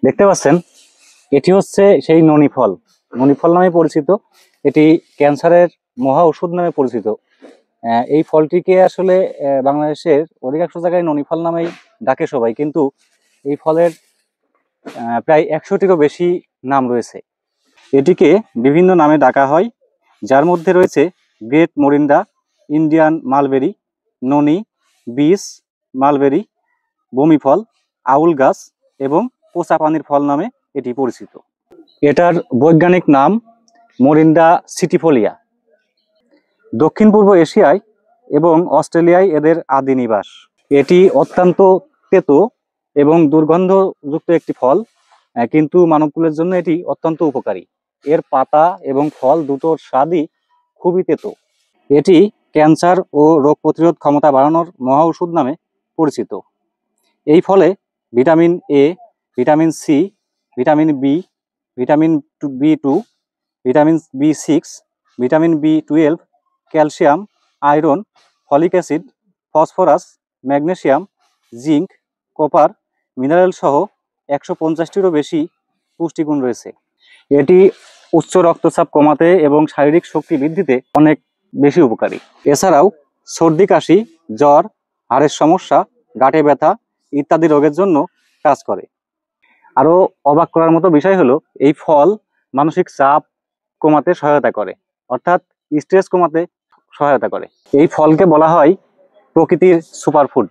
দেখতে পাচ্ছেন, এটি হচ্ছে সেই ননি ফল। ননি ফল নামে পরিচিত। এটি ক্যান্সারের মহা ওষুধ নামে পরিচিত। এই ফলটিকে আসলে বাংলাদেশের অধিকাংশ জায়গায় ননি ফল নামেই ডাকে সবাই, কিন্তু এই ফলের প্রায় 100টিরও বেশি নাম রয়েছে। এটিকে বিভিন্ন নামে ডাকা হয়, যার মধ্যে রয়েছে গ্রেট মোরিন্ডা, ইন্ডিয়ান মালবেরি, ননি, বিষ, মালবেরি, বমি ফল, আউল গাছ এবং পোচা পানির ফল নামে এটি পরিচিত। এটার বৈজ্ঞানিক নাম মোরিন্ডা সিটিফোলিয়া। দক্ষিণ পূর্ব এশিয়ায় এবং অস্ট্রেলিয়ায় এদের আদি নিবাস। এটি অত্যন্ত তেতো এবং দুর্গন্ধযুক্ত একটি ফল, কিন্তু মানবকুলের জন্য এটি অত্যন্ত উপকারী। এর পাতা এবং ফল দুটোর স্বাদই খুবই তেতো। এটি ক্যান্সার ও রোগ প্রতিরোধ ক্ষমতা বাড়ানোর মহা ওষুধ নামে পরিচিত। এই ফলে vitamin A, vitamin C, vitamin B, vitamin B2, vitamin B6, vitamin B12, calcium, iron, folic acid, phosphorus, magnesium, zinc, copper, mineral সহ 150টিরও বেশি পুষ্টিগুণ রয়েছে। এটি উচ্চ রক্তচাপ কমাতে এবং শারীরিক শক্তি বৃদ্ধিতে অনেক বেশি উপকারী। এছাড়াও সর্দি কাশি, জ্বর, হাড়ের সমস্যা, গাঁটে ব্যথা ইত্যাদি রোগের জন্য কাজ করে। আরো অবাক করার মতো বিষয় হলো, এই ফল মানসিক চাপ কমাতে সহায়তা করে, অর্থাৎ স্ট্রেস কমাতে সহায়তা করে। এই ফলকে বলা হয় প্রকৃতির সুপারফুড।